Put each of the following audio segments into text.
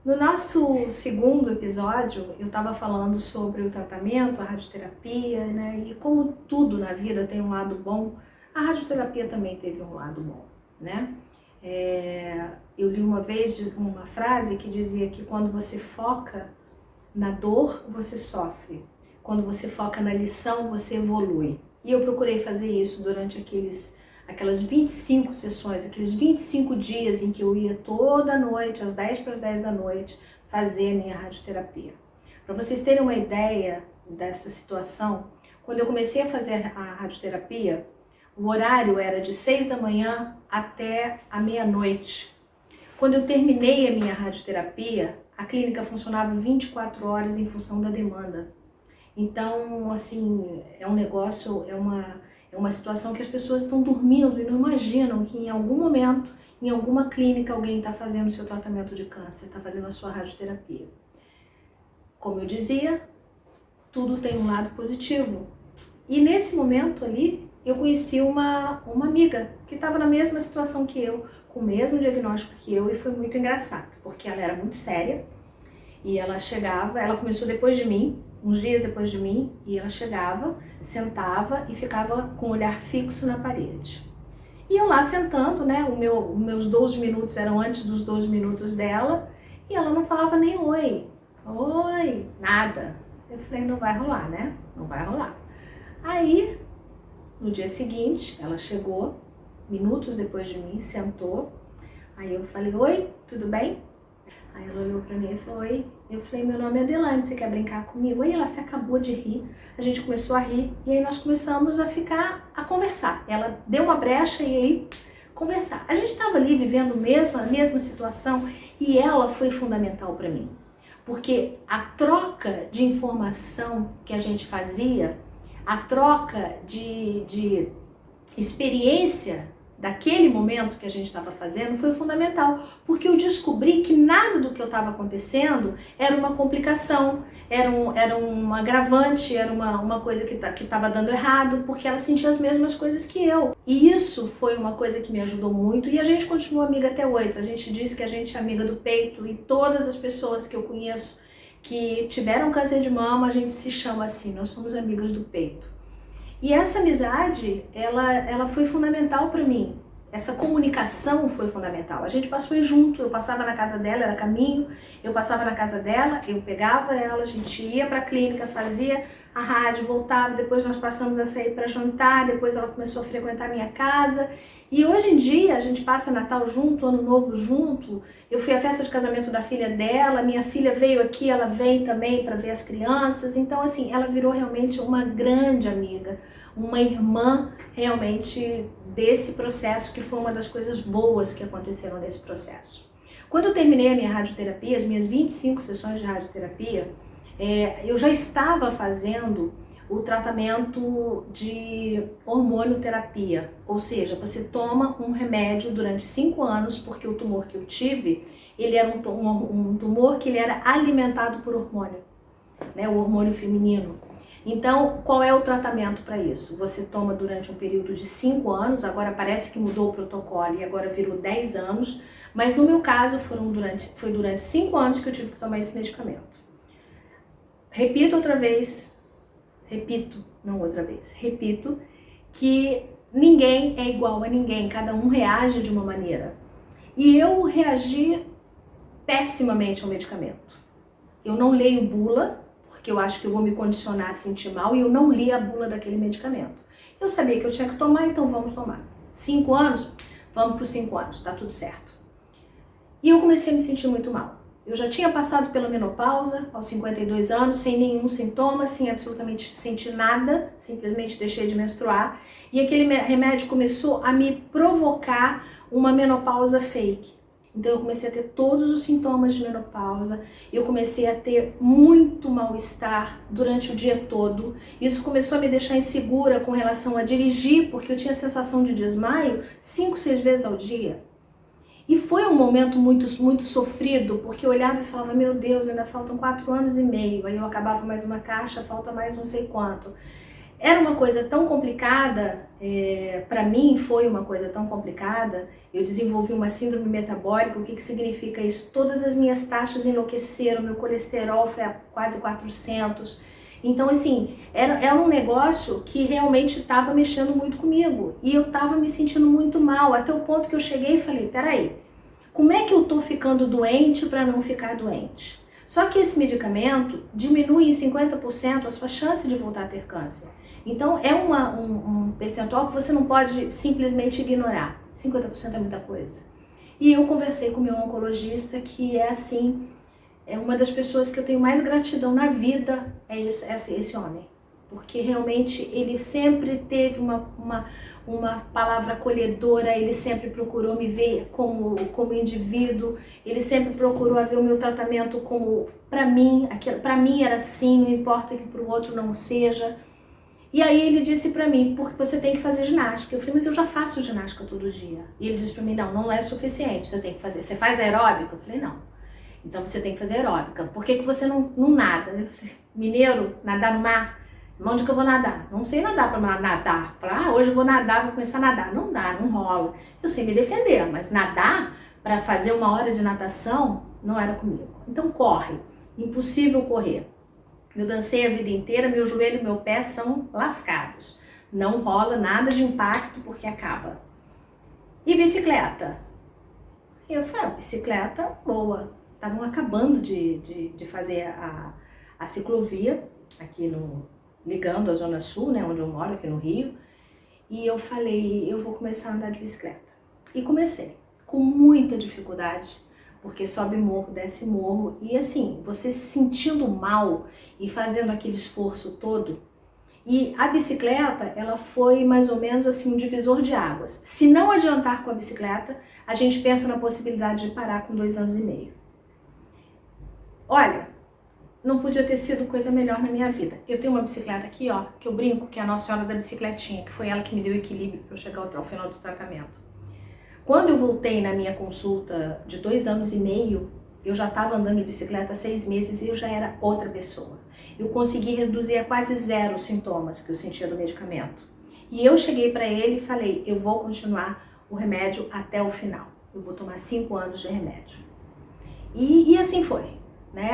No nosso segundo episódio, eu estava falando sobre o tratamento, a radioterapia, né? E como tudo na vida tem um lado bom, a radioterapia também teve um lado bom, né? Eu li uma vez uma frase que dizia que quando você foca na dor, você sofre. Quando você foca na lição, você evolui. E eu procurei fazer isso durante aquelas 25 sessões, aqueles 25 dias em que eu ia toda noite, às 10 para as 10 da noite, fazer a minha radioterapia. Para vocês terem uma ideia dessa situação, quando eu comecei a fazer a radioterapia, o horário era de 6 da manhã até a meia-noite. Quando eu terminei a minha radioterapia, a clínica funcionava 24 horas em função da demanda. Então, assim, é um negócio, é uma situação que as pessoas estão dormindo e não imaginam que em algum momento, em alguma clínica, alguém está fazendo o seu tratamento de câncer, está fazendo a sua radioterapia. Como eu dizia, tudo tem um lado positivo. E nesse momento ali, eu conheci uma amiga que estava na mesma situação que eu, com o mesmo diagnóstico que eu, e foi muito engraçado, porque ela era muito séria e ela chegava, ela começou depois de mim, uns dias depois de mim, e ela chegava, sentava e ficava com o olhar fixo na parede. E eu lá sentando, né, os meus 12 minutos eram antes dos 12 minutos dela, e ela não falava nem oi, nada. Eu falei, não vai rolar, né? Não vai rolar. Aí, no dia seguinte, ela chegou, minutos depois de mim, sentou, aí eu falei, oi, tudo bem? Aí ela olhou pra mim e falou, oi. Eu falei, meu nome é Adelaide, você quer brincar comigo? Aí ela se acabou de rir, a gente começou a rir e aí nós começamos a conversar. Ela deu uma brecha e aí conversar. A gente estava ali vivendo a mesma situação e ela foi fundamental para mim. Porque a troca de informação que a gente fazia, a troca de experiência daquele momento que a gente estava fazendo foi fundamental, porque eu descobri que nada do que eu estava acontecendo era uma complicação, era um agravante, era uma coisa que estava dando errado, porque ela sentia as mesmas coisas que eu. E isso foi uma coisa que me ajudou muito e a gente continua amiga até hoje. A gente diz que a gente é amiga do peito e todas as pessoas que eu conheço que tiveram câncer de mama, a gente se chama assim, nós somos amigas do peito. E essa amizade, ela foi fundamental para mim. Essa comunicação foi fundamental. A gente passou junto, eu passava na casa dela, era caminho, eu passava na casa dela, eu pegava ela, a gente ia para a clínica, fazia a rádio, voltava, depois nós passamos a sair para jantar, depois ela começou a frequentar a minha casa. E hoje em dia a gente passa Natal junto, Ano Novo junto. Eu fui à festa de casamento da filha dela, minha filha veio aqui, ela vem também para ver as crianças. Então assim, ela virou realmente uma grande amiga, uma irmã realmente desse processo, que foi uma das coisas boas que aconteceram nesse processo. Quando eu terminei a minha radioterapia, as minhas 25 sessões de radioterapia, eu já estava fazendo o tratamento de hormonioterapia, ou seja, você toma um remédio durante 5 anos, porque o tumor que eu tive, ele era um tumor que ele era alimentado por hormônio, né, o hormônio feminino. Então, qual é o tratamento para isso? Você toma durante um período de 5 anos, agora parece que mudou o protocolo e agora virou 10 anos, mas no meu caso foi durante 5 anos que eu tive que tomar esse medicamento. Repito, que ninguém é igual a ninguém, cada um reage de uma maneira. E eu reagi pessimamente ao medicamento. Eu não leio bula, porque eu acho que eu vou me condicionar a sentir mal, e eu não li a bula daquele medicamento. Eu sabia que eu tinha que tomar, então vamos tomar. 5 anos? Vamos para os 5 anos, tá tudo certo. E eu comecei a me sentir muito mal. Eu já tinha passado pela menopausa, aos 52 anos, sem nenhum sintoma, sem absolutamente sentir nada, simplesmente deixei de menstruar. E aquele remédio começou a me provocar uma menopausa fake. Então eu comecei a ter todos os sintomas de menopausa, eu comecei a ter muito mal-estar durante o dia todo. Isso começou a me deixar insegura com relação a dirigir, porque eu tinha a sensação de desmaio 5, 6 vezes ao dia. E foi um momento muito sofrido, porque eu olhava e falava, meu Deus, ainda faltam 4 anos e meio, aí eu acabava mais uma caixa, falta mais não sei quanto. Era uma coisa tão complicada, para mim foi uma coisa tão complicada, eu desenvolvi uma síndrome metabólica. O que significa isso? Todas as minhas taxas enlouqueceram, meu colesterol foi a quase 400. Então, assim, era um negócio que realmente estava mexendo muito comigo. E eu estava me sentindo muito mal, até o ponto que eu cheguei e falei, peraí, como é que eu tô ficando doente para não ficar doente? Só que esse medicamento diminui em 50% a sua chance de voltar a ter câncer. Então é um percentual que você não pode simplesmente ignorar. 50% é muita coisa. E eu conversei com o meu oncologista, que é assim, é uma das pessoas que eu tenho mais gratidão na vida, é esse homem. Porque realmente ele sempre teve uma palavra acolhedora, ele sempre procurou me ver como indivíduo, ele sempre procurou ver o meu tratamento como, para mim era assim, não importa que para o outro não seja. E aí ele disse pra mim, porque você tem que fazer ginástica. Eu falei, mas eu já faço ginástica todo dia. E ele disse pra mim, não é suficiente, você tem que fazer. Você faz aeróbica? Eu falei, não. Então você tem que fazer aeróbica. Por que você não nada? Eu falei, mineiro, nadar no mar? Onde que eu vou nadar? Não sei nadar pra nadar. Falei, hoje eu vou nadar, vou começar a nadar. Não dá, não rola. Eu sei me defender, mas nadar pra fazer 1 hora de natação não era comigo. Então corre. Impossível correr. Eu dancei a vida inteira, meu joelho e meu pé são lascados. Não rola nada de impacto porque acaba. E bicicleta? Eu falei, bicicleta boa. Estavam acabando de fazer a ciclovia aqui ligando a Zona Sul, né, onde eu moro, aqui no Rio. E eu falei, eu vou começar a andar de bicicleta. E comecei, com muita dificuldade, porque sobe morro, desce morro, e assim, você se sentindo mal e fazendo aquele esforço todo. E a bicicleta, ela foi mais ou menos assim um divisor de águas. Se não adiantar com a bicicleta, a gente pensa na possibilidade de parar com 2 anos e meio. Olha, não podia ter sido coisa melhor na minha vida. Eu tenho uma bicicleta aqui, ó, que eu brinco que é a Nossa Senhora da Bicicletinha, que foi ela que me deu equilíbrio para eu chegar ao final do tratamento. Quando eu voltei na minha consulta de 2 anos e meio, eu já estava andando de bicicleta há 6 meses e eu já era outra pessoa. Eu consegui reduzir a quase 0 os sintomas que eu sentia do medicamento. E eu cheguei para ele e falei, eu vou continuar o remédio até o final. Eu vou tomar 5 anos de remédio. E assim foi. Né,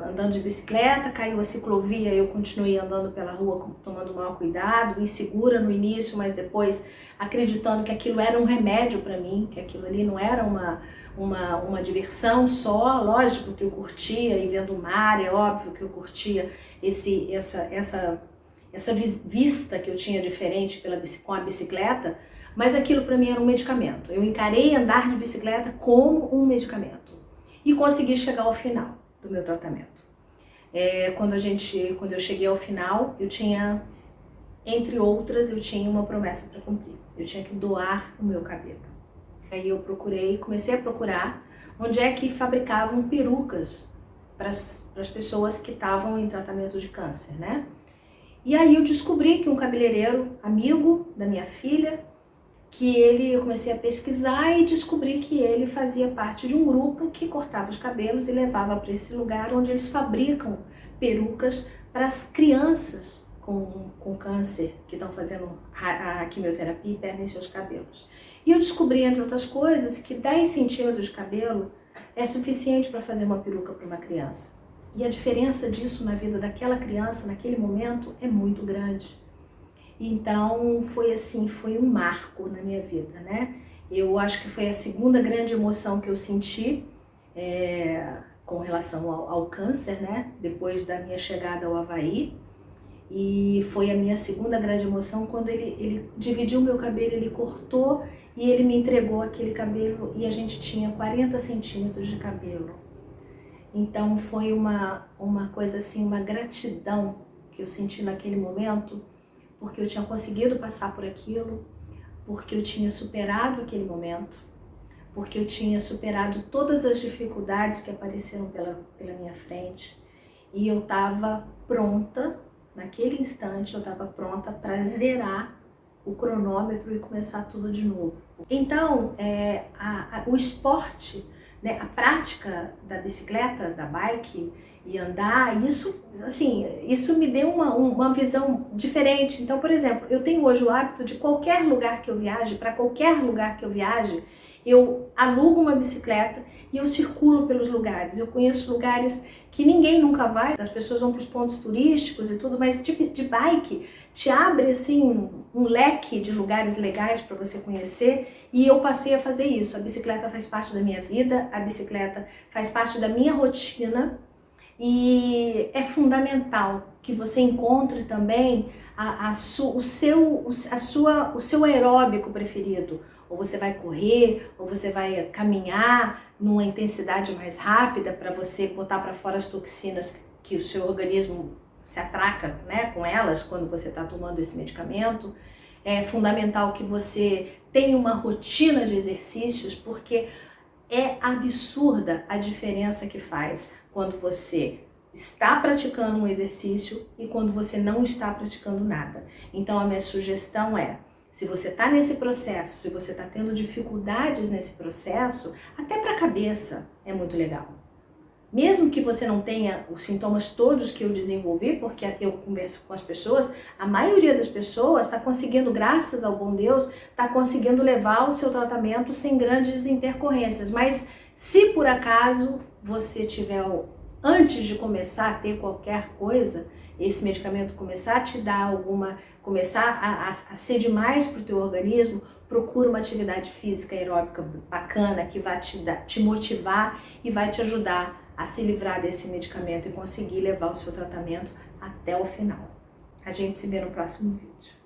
andando de bicicleta, caiu a ciclovia, eu continuei andando pela rua tomando o maior cuidado, insegura no início, mas depois acreditando que aquilo era um remédio para mim, que aquilo ali não era uma diversão só. Lógico que eu curtia e vendo o mar, é óbvio que eu curtia essa vista que eu tinha diferente com a bicicleta, mas aquilo para mim era um medicamento. Eu encarei andar de bicicleta como um medicamento e consegui chegar ao final do meu tratamento. Quando eu cheguei ao final, eu tinha, entre outras, eu tinha uma promessa para cumprir. Eu tinha que doar o meu cabelo. Aí eu comecei a procurar onde é que fabricavam perucas para as pessoas que estavam em tratamento de câncer, né? E aí eu descobri que um cabeleireiro amigo da minha filha, eu comecei a pesquisar e descobri que ele fazia parte de um grupo que cortava os cabelos e levava para esse lugar onde eles fabricam perucas para as crianças com câncer que estão fazendo a quimioterapia e perdem seus cabelos. E eu descobri, entre outras coisas, que 10 centímetros de cabelo é suficiente para fazer uma peruca para uma criança. E a diferença disso na vida daquela criança, naquele momento, é muito grande. Então foi assim, foi um marco na minha vida, né? Eu acho que foi a segunda grande emoção que eu senti com relação ao câncer, né? Depois da minha chegada ao Havaí. E foi a minha segunda grande emoção quando ele dividiu o meu cabelo, ele cortou e ele me entregou aquele cabelo e a gente tinha 40 centímetros de cabelo. Então foi uma coisa assim, uma gratidão que eu senti naquele momento, porque eu tinha conseguido passar por aquilo, porque eu tinha superado aquele momento, porque eu tinha superado todas as dificuldades que apareceram pela minha frente, e eu estava pronta, naquele instante eu estava pronta para zerar o cronômetro e começar tudo de novo. Então, o esporte, né, a prática da bicicleta, da bike, e andar, isso, assim, isso me deu uma visão diferente. Então, por exemplo, eu tenho hoje o hábito de qualquer lugar que eu viaje, para qualquer lugar que eu viaje, eu alugo uma bicicleta e eu circulo pelos lugares. Eu conheço lugares que ninguém nunca vai, as pessoas vão para os pontos turísticos e tudo, mas de bike te abre assim um leque de lugares legais para você conhecer, e eu passei a fazer isso. A bicicleta faz parte da minha vida, a bicicleta faz parte da minha rotina, e é fundamental que você encontre também o seu aeróbico preferido. Ou você vai correr, ou você vai caminhar numa intensidade mais rápida para você botar para fora as toxinas que o seu organismo se atraca, né, com elas quando você está tomando esse medicamento. É fundamental que você tenha uma rotina de exercícios, porque é absurda a diferença que faz quando você está praticando um exercício e quando você não está praticando nada. Então a minha sugestão é, se você está nesse processo, se você está tendo dificuldades nesse processo, até para a cabeça é muito legal. Mesmo que você não tenha os sintomas todos que eu desenvolvi, porque eu converso com as pessoas, a maioria das pessoas está conseguindo, graças ao bom Deus, está conseguindo levar o seu tratamento sem grandes intercorrências. Mas se por acaso você tiver, antes de começar a ter qualquer coisa, esse medicamento começar a te dar começar a ser demais para o teu organismo, procura uma atividade física aeróbica bacana que vai te motivar e vai te ajudar a se livrar desse medicamento e conseguir levar o seu tratamento até o final. A gente se vê no próximo vídeo.